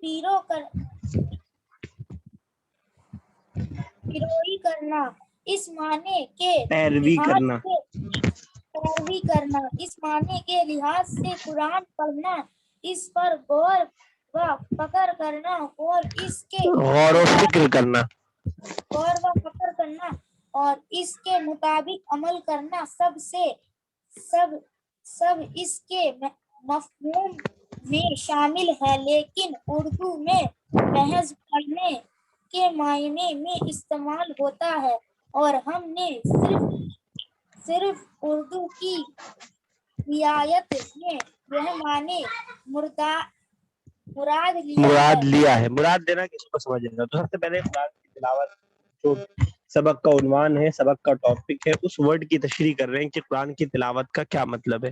پیروی کرنا اس معنی کے پیروی کرنا اس معنی کے لحاظ سے قرآن پڑھنا، اس پر غور و فکر کرنا اور اس کے غور و فکر کرنا اور اس کے مطابق عمل کرنا سب اس کے مفہوم میں شامل ہے، لیکن اردو میں محض پڑھنے کے معنی میں استعمال ہوتا ہے، اور ہم نے صرف اردو کی رعایت میں یہ معنی مراد لیا ہے۔ مراد دینا کسی کو سمجھ لینا۔ تو سب سے پہلے قرآن کی تلاوت جو سبق کا عنوان ہے، سبق کا ٹاپک ہے، اس ورڈ کی تشریح کر رہے ہیں کہ قرآن کی تلاوت کا کیا مطلب ہے۔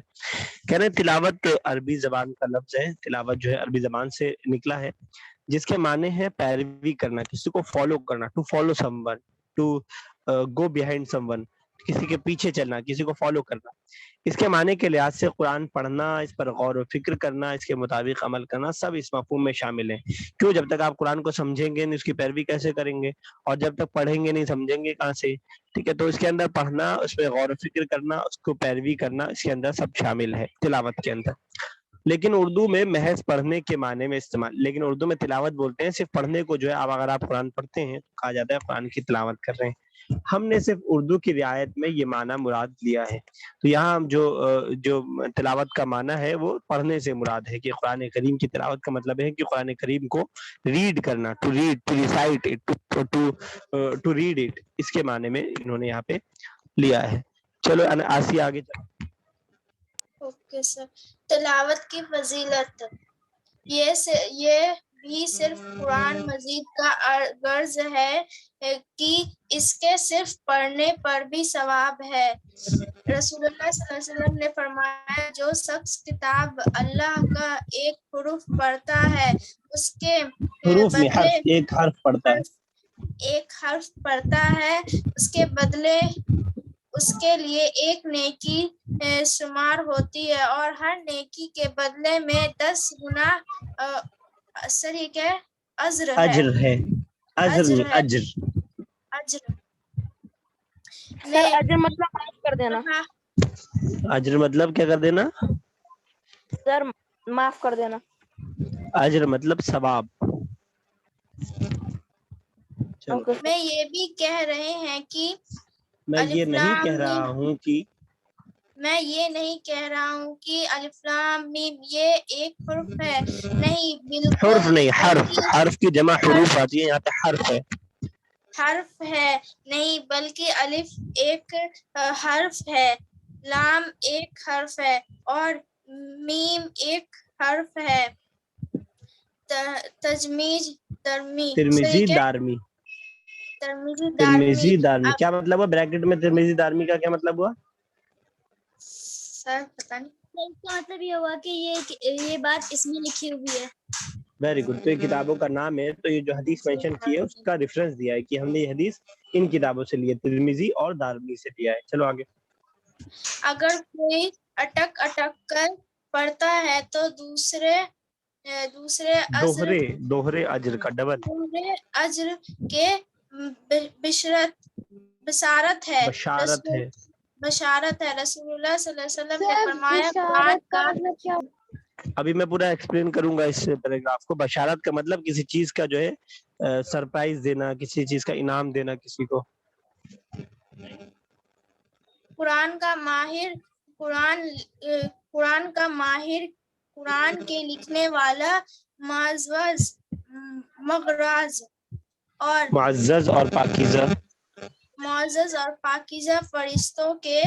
کہہ رہے ہیں تلاوت عربی زبان کا لفظ ہے، تلاوت جو ہے عربی زبان سے نکلا ہے، جس کے معنی ہے پیروی کرنا، کسی کو فالو کرنا، to follow someone, to go behind someone, کسی کے پیچھے چلنا، کسی کو فالو کرنا۔ اس کے معنی کے لحاظ سے قرآن پڑھنا، اس پر غور و فکر کرنا، اس کے مطابق عمل کرنا، سب اس مفہوم میں شامل ہیں۔ کیوں؟ جب تک آپ قرآن کو سمجھیں گے نہیں، اس کی پیروی کیسے کریں گے؟ اور جب تک پڑھیں گے نہیں، سمجھیں گے کہاں سے؟ ٹھیک ہے، تو اس کے اندر پڑھنا، اس پہ غور و فکر کرنا، اس کو پیروی کرنا، اس کے اندر سب شامل ہے تلاوت کے اندر۔ لیکن اردو میں محض پڑھنے کے معنی میں استعمال، لیکن اردو میں تلاوت بولتے ہیں صرف پڑھنے کو، جو ہے اگر آپ قرآن پڑھتے ہیں تو کہا جاتا ہے قرآن کی تلاوت کر رہے ہیں۔ ہم نے صرف اردو کی رعایت میں یہ معنی مراد لیا ہے۔ تو یہاں جو تلاوت کا معنی ہے وہ پڑھنے سے مراد ہے، کہ قرآن کریم کی تلاوت کا مطلب ہے کہ قرآن کریم کو ریڈ کرنا، to read, to recite it, to read it, اس کے معنی میں انہوں نے یہاں پہ لیا ہے۔ چلو آسی آگے چلو۔ Okay sir. تلاوت کی فضیلت، یہ بھی صرف قرآن مجید کا غرض ہے کہ اس کے صرف پڑھنے پر بھی ثواب ہے۔ رسول اللہ صلی اللہ علیہ وسلم نے فرمایا، جو شخص کتاب اللہ کا ایک حرف پڑھتا ہے، اس کے حروف میں بدلے حرف، ایک حرف پڑھتا ہے، ایک حرف پڑھتا ہے، اس کے بدلے اس کے لیے ایک نیکی شمار ہوتی ہے، اور ہر نیکی کے بدلے میں 10 گنا اجر ہے۔ اجر ہے، اجر نہیں، اجر۔ سر اجر مطلب معاف کر دینا۔ اجر مطلب کیا کر دینا؟ سر معاف کر دینا۔ اجر مطلب ثواب۔ میں یہ بھی کہہ رہے ہیں کہ میں یہ نہیں کہہ رہا ہوں کہ الف لام میم یہ ایک حرف ہے، نہیں، بالکل حرف نہیں، حرف، حرف کی جمع حروف آتی ہے، یہاں پہ حرف ہے۔ حرف ہے نہیں، بلکہ الف ایک حرف ہے، لام ایک حرف ہے، اور میم ایک حرف ہے۔ ترمذی دارمی کیا مطلب ہوا؟ بریکٹ میں ترمذی دارمی کا کیا مطلب ہوا؟ سر پتہ نہیں۔ اس کا مطلب یہ ہوا کہ یہ بات اس میں لکھی ہوئی ہے۔ Very good. تو یہ کتابوں کا نام ہے، تو یہ جو حدیث مینشن کی ہے اس کا ریفرنس دیا ہے کہ ہم نے یہ حدیث ان کتابوں سے لی ہے، ترمذی اور دارمی سے لیا ہے۔ چلو آگے۔ اگر کوئی اٹک کر پڑھتا ہے تو دوسرے دوہرے اجر کا ڈبل اجر کے بشارت ہے۔ رسول اللہ صلی اللہ علیہ وسلم نے فرمایا، قرآن کا، ابھی میں پورا ایکسپلین کروں گا اس پیراگراف کو۔ بشارت کا مطلب کسی چیز کا جو ہے سرپرائز دینا، کسی چیز کا انعام دینا کسی کو۔ قرآن کے لکھنے والا معزز اور پاکیزہ فرشتوں کے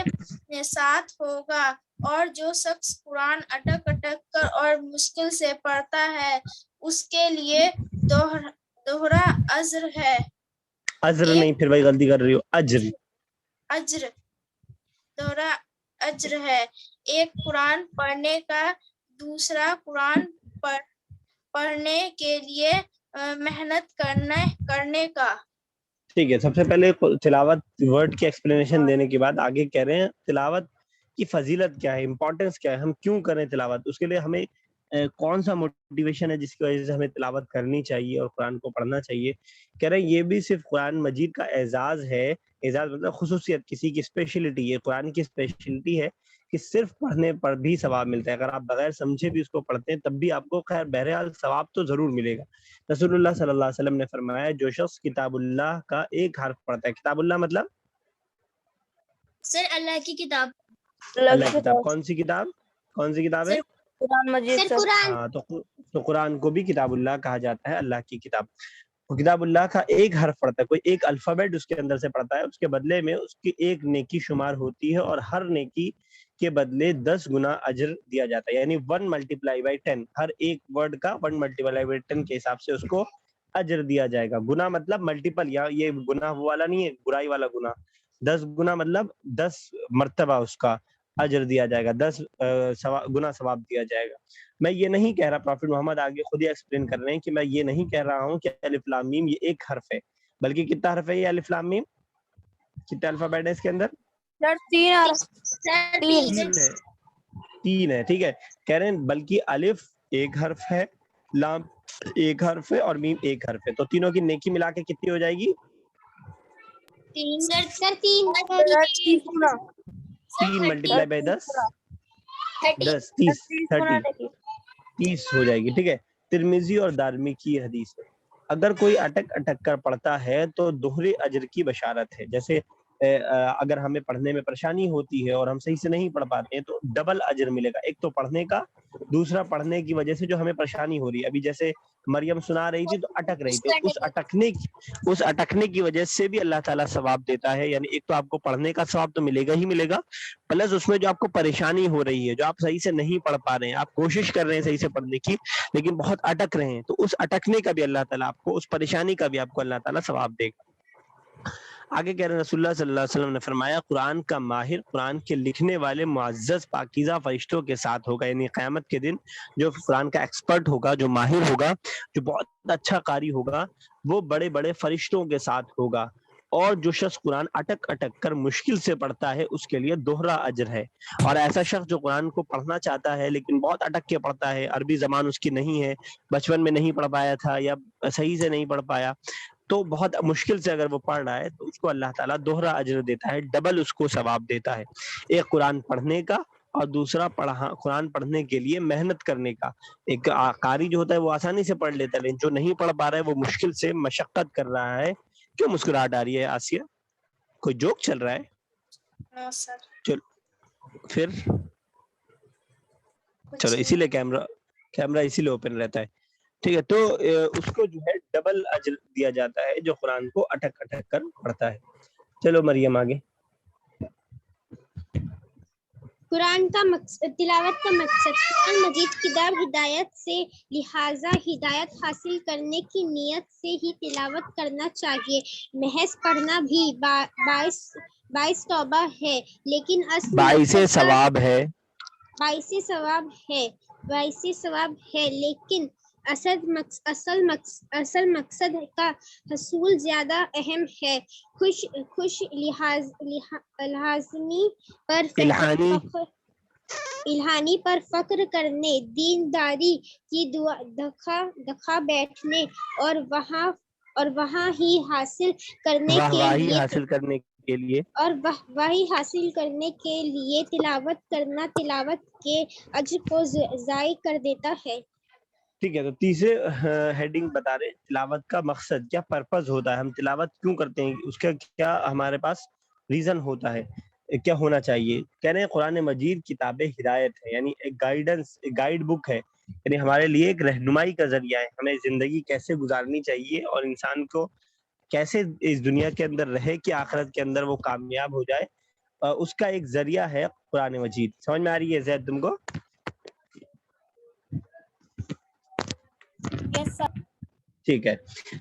ساتھ ہوگا، اور جو شخص قرآن اٹک کر اور مشکل سے پڑھتا ہے اس کے لیے دوہرا اجر ہے۔ اجر نہیں، پھر بھائی غلطی کر رہی ہو، اجر دوہرا اجر ہے، ایک قرآن پڑھنے کا، دوسرا قرآن پڑھنے کے لیے محنت کرنے کا۔ ٹھیک ہے، سب سے پہلے تلاوت ورڈ کی ایکسپلینیشن دینے کے بعد آگے کہہ رہے ہیں تلاوت کی فضیلت کیا ہے، امپورٹنس کیا ہے، ہم کیوں کریں تلاوت، اس کے لیے ہمیں کون سا موٹیویشن ہے جس کی وجہ سے ہمیں تلاوت کرنی چاہیے اور قرآن کو پڑھنا چاہیے. کہہ رہے ہیں یہ بھی صرف قرآن مجید کا اعزاز ہے. اعزاز مطلب خصوصیت, کسی کی اسپیشلٹی. یہ قرآن کی اسپیشلٹی ہے کہ صرف پڑھنے پر بھی ثواب ملتا ہے. اگر آپ بغیر سمجھے بھی اس کو پڑھتے ہیں تب بھی آپ کو خیر بہرحال ثواب تو ضرور ملے گا. رسول اللہ صلی اللہ علیہ وسلم نے فرمایا جو شخص کتاب اللہ کا ایک حرف پڑھتا ہے, کتاب اللہ مطلب سر اللہ کی کتاب. اللہ کی کتاب. کون سی کتاب, کون سی کتاب ہے؟ قرآن مجید. سر قرآن. ہاں تو قرآن کو بھی کتاب اللہ کہا جاتا ہے, اللہ کی کتاب. کتاب اللہ کا ایک حرف پڑھتا ہے, کوئی ایک الفابیٹ اس کے اندر سے پڑھتا ہے, اس کے بدلے میں اس کی ایک نیکی شمار ہوتی ہے اور ہر نیکی کے بدلے 10 گنا اجر دیا جاتا ہے. یعنی 1 × 10, ہر ایک ورڈ کا 1 × 10 کے حساب سے اس کو اجر دیا جائے گا. گنا مطلب ملٹیپل, یا یہ گناہ وہ والا نہیں ہے برائی والا گناہ. 10 گنا مطلب 10 مرتبہ اس کا اجر دیا جائے گا, 10 گنا ثواب دیا جائے گا. میں یہ نہیں کہہ رہا, پروفیٹ محمد آگے خود ہی ایکسپلین کر رہے ہیں کہ میں یہ نہیں کہہ رہا ہوں کہ الف لام میم یہ ایک حرف ہے, بلکہ کتنا حرف ہے یہ الف لام میم, کتنے الفابیٹ ہے اس کے اندر؟ 3 ہے. ٹھیک ہے, کہہ رہے ہیں بلکہ الف ایک حرف ہے, لام ایک حرف ہے اور میم ایک حرف ہے, تو تینوں کی نیکی ملا کے کتنی ہو جائے گی؟ 3 سر 3 3 × 10 30 ہو جائے گی. ٹھیک ہے, ترمذی اور دارمی کی حدیث ہے. اگر کوئی اٹک اٹک کر پڑھتا ہے تو دوہرے اجر کی بشارت ہے. جیسے اگر ہمیں پڑھنے میں پریشانی ہوتی ہے اور ہم صحیح سے نہیں پڑھ پاتے ہیں تو ڈبل اجر ملے گا, ایک تو پڑھنے کا, دوسرا پڑھنے کی وجہ سے جو ہمیں پریشانی ہو رہی ہے. ابھی جیسے مریم سنا رہی تھی تو اٹک رہی تھی, اس اٹکنے کی وجہ سے بھی اللہ تعالیٰ ثواب دیتا ہے. یعنی ایک تو آپ کو پڑھنے کا ثواب تو ملے گا ہی ملے گا, پلس اس میں جو آپ کو پریشانی ہو رہی ہے, جو آپ صحیح سے نہیں پڑھ پا رہے ہیں, آپ کوشش کر رہے ہیں صحیح سے پڑھنے کی لیکن بہت اٹک رہے ہیں, تو اس اٹکنے کا بھی اللہ تعالیٰ آپ کو, اس پریشانی کا بھی آپ کو اللہ تعالیٰ ثواب دے گا. آگے کہہ رہے ہیں رسول اللہ صلی اللہ علیہ وسلم نے فرمایا قرآن کا ماہر قرآن کے لکھنے والے معزز پاکیزہ فرشتوں کے ساتھ ہوگا. یعنی قیامت کے دن جو قرآن کا ایکسپرٹ ہوگا, جو ماہر ہوگا, جو بہت اچھا قاری ہوگا, وہ بڑے بڑے فرشتوں کے ساتھ ہوگا. اور جو شخص قرآن اٹک اٹک کر مشکل سے پڑھتا ہے اس کے لیے دوہرا اجر ہے. اور ایسا شخص جو قرآن کو پڑھنا چاہتا ہے لیکن بہت اٹک کے پڑھتا ہے, عربی زبان اس کی نہیں ہے, بچپن میں نہیں پڑھ پایا تھا یا صحیح سے نہیں پڑھ پایا, تو بہت مشکل سے اگر وہ پڑھ رہا ہے تو اس کو اللہ تعالیٰ دوہرا اجر دیتا ہے, ڈبل اس کو ثواب دیتا ہے. ایک قرآن پڑھنے کا اور دوسرا قرآن پڑھنے کے لیے محنت کرنے کا. ایک قاری جو ہوتا ہے وہ آسانی سے پڑھ لیتا ہے, لیکن جو نہیں پڑھ پا رہا ہے وہ مشکل سے مشقت کر رہا ہے. کیوں مسکراہٹ آ رہی ہے آسیہ, کوئی جوک چل رہا ہے؟ چلو پھر چلو اسی لیے کیمرہ اسی لیے اوپن رہتا ہے. ٹھیک ہے, تو اس کو جو ہے ڈبل اجر دیا جاتا ہے جو قرآن کو اٹک اٹک کر پڑھتا ہے. چلو مریم آگے. قرآن کا مقصد, تلاوت کا مقصد قرآن مجید کتاب ہدایت سے, لہٰذا ہدایت حاصل کرنے کی نیت سے ہی تلاوت کرنا چاہیے. محض پڑھنا بھی باعث توبہ ہے لیکن باعث ثواب ہے, لیکن اصل مقصد کا حصول زیادہ اہم ہے. خوش الہانی پر فخر کرنے, دینداری کی دکھا بیٹھنے اور وہاں ہی حاصل کرنے کے لیے تلاوت کرنا تلاوت کے اجر کو ضائع کر دیتا ہے. ٹھیک ہے, تو تیسرے ہیڈنگ بتا رہے تلاوت کا مقصد, کیا پرپز ہوتا ہے, ہم تلاوت کیوں کرتے ہیں, اس کا کیا ہمارے پاس ریزن ہوتا ہے, کیا ہونا چاہیے. کہہ رہے ہیں قرآن مجید کتاب ہدایت ہے, یعنی ایک گائیڈنس, ایک گائیڈ بک ہے, یعنی ہمارے لیے ایک رہنمائی کا ذریعہ ہے. ہمیں زندگی کیسے گزارنی چاہیے اور انسان کو کیسے اس دنیا کے اندر رہے کہ آخرت کے اندر وہ کامیاب ہو جائے, اس کا ایک ذریعہ ہے قرآن مجید. سمجھ میں آ رہی ہے زید تم کو؟ ٹھیک ہے,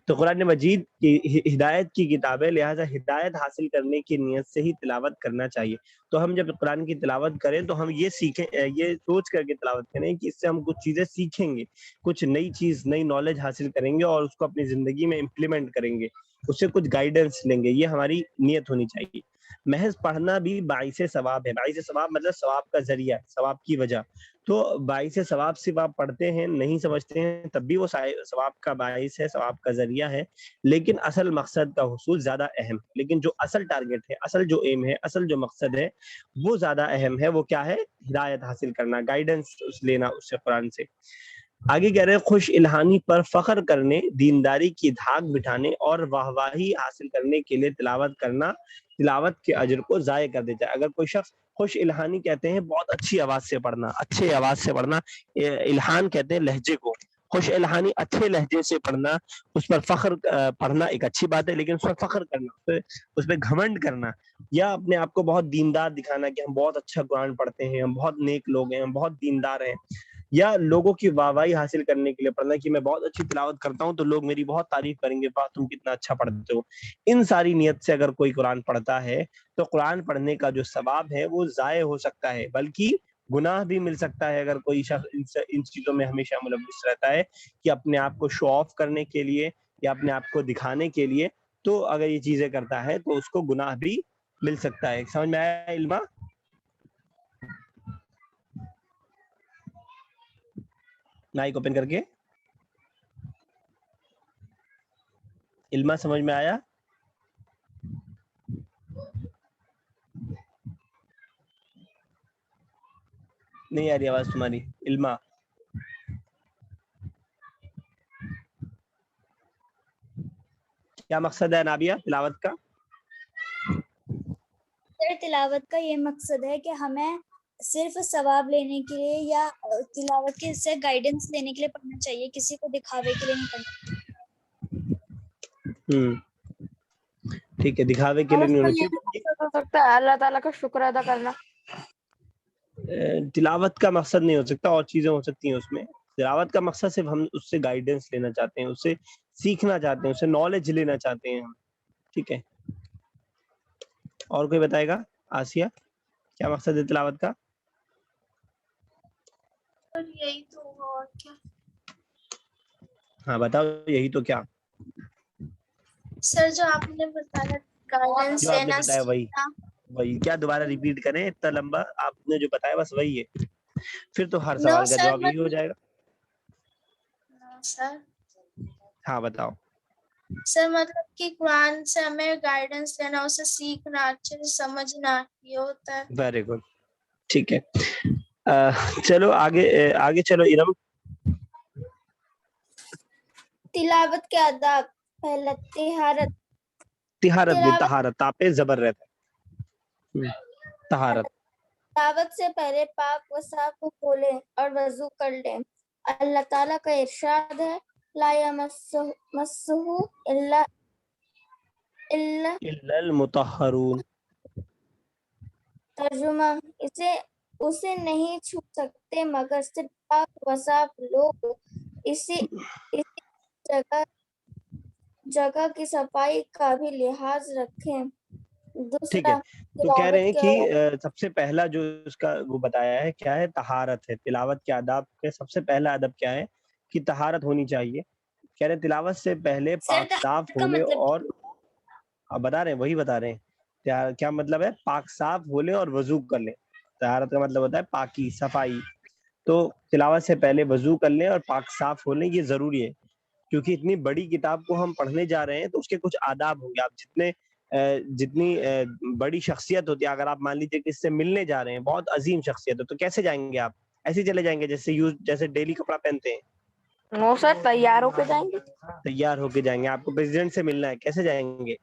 تو قرآن مجید کی ہدایت کی کتاب ہے, لہٰذا ہدایت حاصل کرنے کی نیت سے ہی تلاوت کرنا چاہیے. تو ہم جب قرآن کی تلاوت کریں تو ہم یہ سیکھیں, یہ سوچ کر کے تلاوت کریں کہ اس سے ہم کچھ چیزیں سیکھیں گے, کچھ نئی نالج حاصل کریں گے اور اس کو اپنی زندگی میں امپلیمنٹ کریں گے, اس سے کچھ گائیڈنس لیں گے. یہ ہماری نیت ہونی چاہیے. محض پڑھنا بھی باعث ثواب ہے. باعث ثواب مطلب ثواب کا ذریعہ, ثواب کی وجہ. تو باعث ثواب صرف آپ پڑھتے ہیں, نہیں سمجھتے ہیں, تب بھی وہ ثواب کا باعث ہے, ثواب کا ذریعہ ہے, لیکن اصل مقصد کا حصول زیادہ اہم. لیکن جو اصل ٹارگٹ ہے, اصل جو ایم ہے, اصل جو مقصد ہے وہ زیادہ اہم ہے. وہ کیا ہے؟ ہدایت حاصل کرنا, گائیڈنس لینا اس سے, قرآن سے. آگے کہہ رہے ہیں خوش الہانی پر فخر کرنے, دینداری کی دھاک بٹھانے اور واہواہی حاصل کرنے کے لیے تلاوت کرنا تلاوت کے اجر کو ضائع کر دیتا ہے. اگر کوئی شخص, خوش الہانی کہتے ہیں بہت اچھی آواز سے پڑھنا, اچھے آواز سے پڑھنا, الہان کہتے ہیں لہجے کو. خوش الہانی اچھے لہجے سے پڑھنا, اس پر فخر پڑھنا ایک اچھی بات ہے, لیکن اس پر فخر کرنا, اس پہ گھمنڈ کرنا, یا اپنے آپ کو بہت دیندار دکھانا کہ ہم بہت اچھا قرآن پڑھتے ہیں, ہم بہت نیک لوگ ہیں, ہم بہت دیندار ہیں, یا لوگوں کی واہواہی حاصل کرنے کے لیے پڑھنا کہ میں بہت اچھی تلاوت کرتا ہوں تو لوگ میری بہت تعریف کریں گے, واہ تم کتنا اچھا پڑھتے ہو. ان ساری نیت سے اگر کوئی قرآن پڑھتا ہے تو قرآن پڑھنے کا جو ثواب ہے وہ ضائع ہو سکتا ہے, بلکہ گناہ بھی مل سکتا ہے اگر کوئی شخص ان چیزوں میں ہمیشہ ملوث رہتا ہے کہ اپنے آپ کو شو آف کرنے کے لیے یا اپنے آپ کو دکھانے کے لیے. تو اگر یہ چیزیں کرتا ہے تو اس کو گناہ بھی مل سکتا ہے. سمجھ میں آیا علما؟ مائک اوپن کر کے. علما سمجھ میں آیا؟ نہیں آ رہی آواز تمہاری علما. کیا مقصد ہے نابیہ تلاوت کا؟ تلاوت کا یہ مقصد ہے کہ ہمیں صرف ثواب لینے کے لیے یا تلاوت کے سے گائیڈنس لینے کے لیے پڑھنا چاہیے, کسی کو دکھاوے کے لیے نہیں پڑھنا. ٹھیک ہے, دکھاوے کے لیے نہیں ہونا چاہیے. ہو سکتا ہے اللہ تعالیٰ کا شکر ادا کرنا. تلاوت کا مقصد نہیں ہو سکتا, اور چیزیں ہو سکتی ہیں اس میں. تلاوت کا مقصد صرف ہم اس سے گائیڈنس لینا چاہتے ہیں, اس سے سیکھنا چاہتے ہیں, اس سے نالج لینا چاہتے ہیں ہم. ٹھیک ہے, اور کوئی بتائے گا؟ آسیہ کیا مقصد ہے تلاوت کا؟ یہی تو اور کیا. ہاں بتاؤ, یہی تو کیا؟ سر جو آپ نے بتایا گائیڈنس جو آپ نے لینا, بتایا وہی کیا دوبارہ ریپیٹ کریں, اتنا لمبا آپ نے جو بتایا بس وہی ہے, پھر تو ہر نو سوال کا سر جواب یہی ہو جائے گا. سر ہاں بتاؤ. سر مطلب کہ قرآن سے ہمیں گائیڈنس لینا, اسے سیکھنا, اچھے سے سمجھنا, یہ ہوتا ہے. ویری گڈ, ٹھیک ہے. چلو آگے چلو ارم. تلاوت کے آداب. پہلا طہارت. طہارت تاپے زبر رہتا ہے. طہارت تلاوت سے پہلے پاک و صاف کھولیں اور وضو کر لیں. اللہ تعالیٰ کا ارشاد ہے لا یمسہ الا المطہرون. ترجمہ, اسے نہیں چھو سکتے مگر صرف پاک و صاف لوگ. اسی جگہ کی صفائی کا بھی لحاظ رکھیں. ٹھیک ہے, دوسرا, تو کہہ رہے ہیں تلاوت کہ سب سے پہلا جو اس کا وہ بتایا ہے کیا ہے, طہارت ہے. تلاوت کے آداب کے سب سے پہلا ادب کیا ہے کہ طہارت ہونی چاہیے. کہہ رہے ہیں تلاوت سے پہلے پاک صاف کا ہو لے, مطلب اور آپ بتا رہے ہیں وہی بتا رہے ہیں کیا مطلب ہے, پاک صاف ہو لے اور وضو کر لیں. طہارت کا مطلب ہوتا ہے پاکی, صفائی. تو تلاوت سے پہلے وضو کر لیں اور پاک صاف ہو لیں, یہ ضروری ہے کیونکہ اتنی بڑی کتاب کو ہم پڑھنے جا رہے ہیں تو اس کے کچھ آداب ہوں گے. آپ جتنی بڑی شخصیت ہوتی ہے, اگر آپ مان لیجیے کہ اس سے ملنے جا رہے ہیں, بہت عظیم شخصیت ہے, تو کیسے جائیں گے آپ؟ ایسے چلے جائیں گے جیسے ڈیلی کپڑا پہنتے ہیں؟ نو سر, تیار ہو کے جائیں گے. تیار ہو کے جائیں گے. آپ کو پریزیڈنٹ سے ملنا ہے, کیسے جائیں گے؟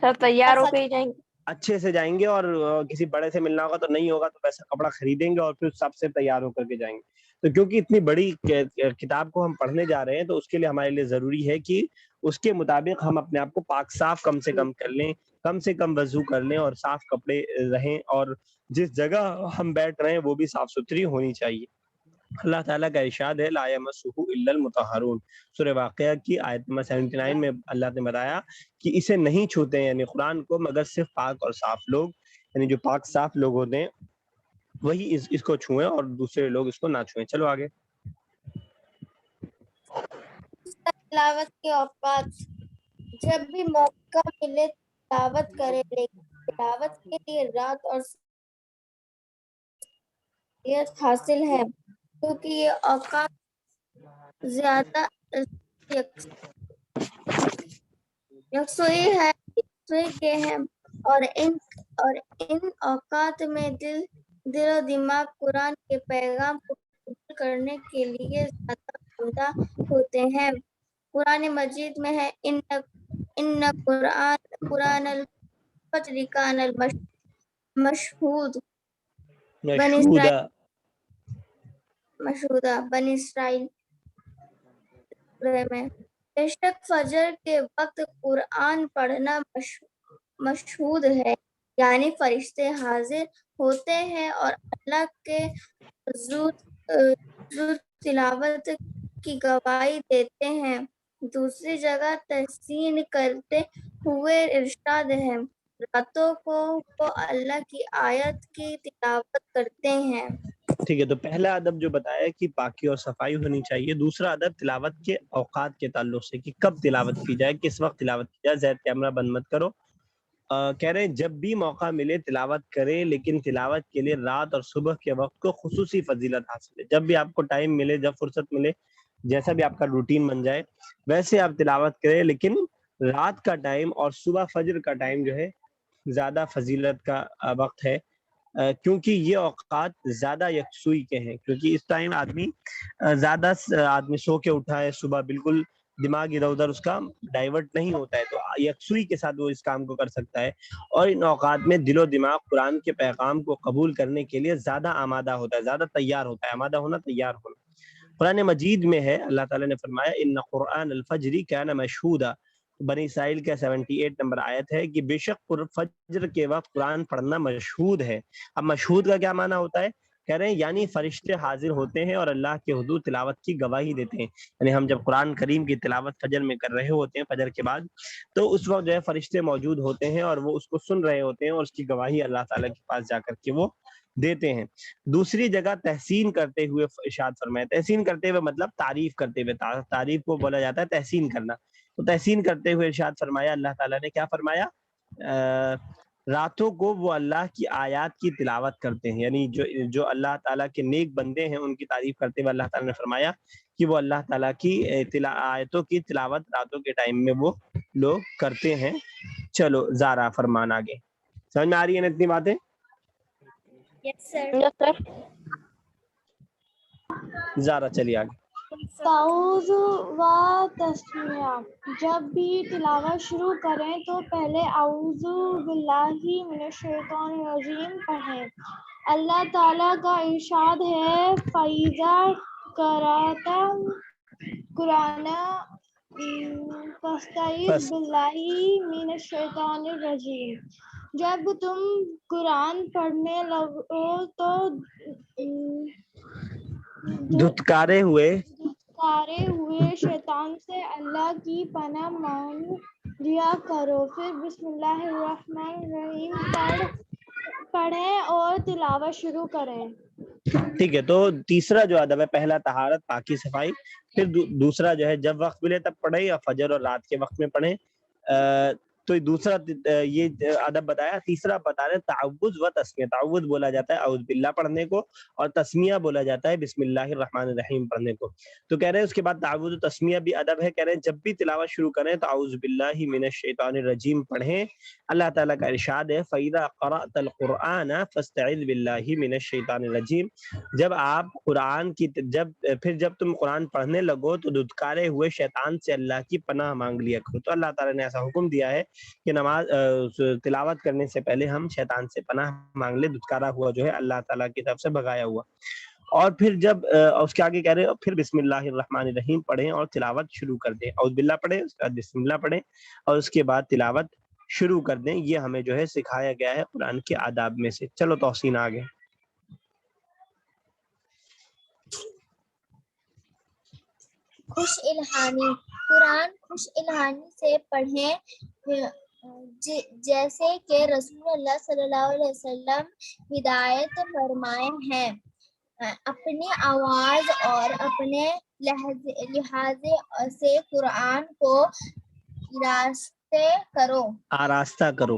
سر تیار ہو کے ہی جائیں گے. اچھے سے جائیں گے, اور کسی بڑے سے ملنا ہوگا تو نہیں ہوگا تو ویسا کپڑا خریدیں گے اور پھر سب سے تیار ہو کر کے جائیں گے. تو کیونکہ اتنی بڑی کتاب کو ہم پڑھنے جا رہے ہیں تو اس کے لیے ہمارے لیے ضروری ہے کہ اس کے مطابق ہم اپنے آپ کو پاک صاف کم سے کم کر لیں, کم سے کم وضو کر لیں, اور صاف کپڑے رہیں, اور جس جگہ ہم بیٹھ رہے ہیں وہ بھی صاف ستھری ہونی چاہیے. اللہ تعالیٰ کا ارشاد ہے لا یمسہ الا المطہرون. سورہ واقعہ کی آیت نمبر 79 میں اللہ نے بتایا کہ اسے نہیں چھوتے ہیں, یعنی قرآن کو, مگر صرف پاک اور صاف لوگ, یعنی جو پاک صاف لوگ ہوتے ہیں وہی اس کو چھوئیں, اور دوسرے لوگ اس کو نہ چھوئیں. چلو آگے. تلاوت کے اوقات. جب بھی موقع ملے تلاوت کرے, لیکن تلاوت کے لیے رات اور صلاحیت حاصل ہے کیونکہ یہ اوقات زیادہ یکسوئی کے ہیں اور ان اوقات میں دل و دماغ قرآن کے پیغام کو قبول کرنے کے لیے زیادہ آمادہ ہوتے ہیں۔ قرآن مجید میں ہے ان قرآن الفجر کان مشہودہ بنی اسرائیل میں بے شک فجر کے وقت قرآن پڑھنا مشہود ہے، یعنی فرشتے حاضر ہوتے ہیں اور اللہ کے حضور تلاوت کی گواہی دیتے ہیں۔ دوسری جگہ تحسین کرتے ہوئے ارشاد ہے راتوں کو وہ اللہ کی آیت کی تلاوت کرتے ہیں۔ ٹھیک ہے، تو پہلا ادب جو بتایا کہ پاکی اور صفائی ہونی چاہیے، دوسرا ادب تلاوت کے اوقات کے تعلق سے کہ کب تلاوت کی جائے، کس وقت تلاوت کی جائے۔ زید کیمرہ بند مت کرو۔ کہہ رہے ہیں جب بھی موقع ملے تلاوت کرے، لیکن تلاوت کے لیے رات اور صبح کے وقت کو خصوصی فضیلت حاصل ہے۔ جب بھی آپ کو ٹائم ملے، جب فرصت ملے، جیسا بھی آپ کا روٹین بن جائے ویسے آپ تلاوت کریں، لیکن رات کا ٹائم اور صبح فجر کا ٹائم جو ہے زیادہ فضیلت کا وقت ہے، کیونکہ یہ اوقات زیادہ یکسوئی کے ہیں، کیونکہ اس ٹائم آدمی سو کے اٹھا ہے، صبح بالکل دماغ ادھر ادھر اس کا ڈائیورٹ نہیں ہوتا ہے، تو یکسوئی کے ساتھ وہ اس کام کو کر سکتا ہے، اور ان اوقات میں دل و دماغ قرآن کے پیغام کو قبول کرنے کے لیے زیادہ آمادہ ہوتا ہے، زیادہ تیار ہوتا ہے۔ آمادہ ہونا، تیار ہونا قرآن مجید میں ہے، اللہ تعالیٰ نے فرمایا ان قرآن الفجر کان مشہودا، بنی اسرائیل کا 78 نمبر آیت ہے کہ بے شک فجر کے وقت قرآن پڑھنا مشہود ہے۔ اب مشہود کا کیا معنی ہوتا ہے؟ کہہ رہے ہیں یعنی فرشتے حاضر ہوتے ہیں اور اللہ کے حضور تلاوت کی گواہی دیتے ہیں، یعنی ہم جب قرآن کریم کی تلاوت فجر میں کر رہے ہوتے ہیں، فجر کے بعد، تو اس وقت جو ہے فرشتے موجود ہوتے ہیں اور وہ اس کو سن رہے ہوتے ہیں اور اس کی گواہی اللہ تعالیٰ کے پاس جا کر کے وہ دیتے ہیں۔ دوسری جگہ تحسین کرتے ہوئے ارشاد فرمایا، تحسین کرتے ہوئے مطلب تعریف کرتے ہوئے، تعریف کو بولا جاتا ہے تحسین کرنا، تو تحسین کرتے ہوئے ارشاد فرمایا اللہ تعالیٰ نے کیا فرمایا، راتوں کو وہ اللہ کی آیات کی تلاوت کرتے ہیں، یعنی جو اللہ تعالیٰ کے نیک بندے ہیں ان کی تعریف کرتے ہوئے اللہ تعالیٰ نے فرمایا کہ وہ اللہ تعالیٰ کی آیتوں کی تلاوت راتوں کے ٹائم میں وہ لوگ کرتے ہیں۔ چلو زارا فرمان آگے، سمجھ میں آ رہی ہے نا اتنی باتیں؟ یس سر۔ یس سر۔ زارا چلیے آگے۔ تعوذ و تسمیہ، جب بھی تلاوت شروع کریں تو پہلے اعوذ باللہ من الشیطان الرجیم پڑھیں۔ اللہ تعالیٰ کا ارشاد ہے فَإِذَا قَرَأْتَ القرآن فَاسْتَعِذْ بِاللَّهِ مِنَ الشَّيْطَانِ الرَّجِيمِ، جب تم قرآن پڑھنے لگو تو دھتکارے ہوئے شیطان سے اللہ کی پناہ مانگ لیا کرو، پھر بسم اللہ الرحمن الرحیم پڑھیں اور تلاوت شروع کریں۔ ٹھیک ہے، تو تیسرا جو ادب ہے، پہلا طہارت پاکی صفائی، پھر دوسرا جو ہے جب وقت ملے تب پڑھیں یا فجر اور رات کے وقت میں پڑھیں، تو دوسرا یہ ادب بتایا۔ تیسرا بتا رہے تعوذ و تسمیہ، تعوذ بولا جاتا ہے اعوذ باللہ پڑھنے کو، اور تسمیہ بولا جاتا ہے بسم اللہ الرحمن الرحیم پڑھنے کو۔ تو کہہ رہے ہیں اس کے بعد تعوذ و تسمیہ بھی ادب ہے، کہہ رہے ہیں جب بھی تلاوت شروع کریں تو اعوذ باللہ من الشیطان الرجیم پڑھیں۔ اللہ تعالیٰ کا ارشاد ہے فَإِذَا قَرَأْتَ الْقُرْآنَ فَاسْتَعِذْ بِاللَّهِ مِنَ الشَّيْطَانِ الرَّجِيمِ، جب تم قرآن پڑھنے لگو تو دھتکارے ہوئے شیطان سے اللہ کی پناہ مانگ لیا کرو۔ تو اللہ تعالیٰ نے ایسا حکم دیا ہے کہ نماز تلاوت کرنے سے پہلے ہم شیطان سے پناہ مانگ لے، دھتکارا ہوا جو ہے اللہ تعالیٰ کی طرف سے بھگایا ہوا۔ اور پھر جب اس کے آگے کہہ رہے ہیں پھر بسم اللہ الرحمن الرحیم پڑھیں اور تلاوت شروع کر دیں، اعوذ باللہ پڑھیں، اس کے بعد بسم اللہ پڑھیں اور اس کے بعد تلاوت شروع کر دیں۔ یہ ہمیں جو ہے سکھایا گیا ہے قرآن کے آداب میں سے۔ چلو توسین آگے۔ خوش الہانی، قرآن خوش الہانی سے پڑھیں، جیسے کہ رسول اللہ صلی اللہ علیہ وسلم ہدایت فرمائے ہیں۔ اپنی آواز اور اپنے لہجے سے قرآن کو آراستہ کرو۔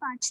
5,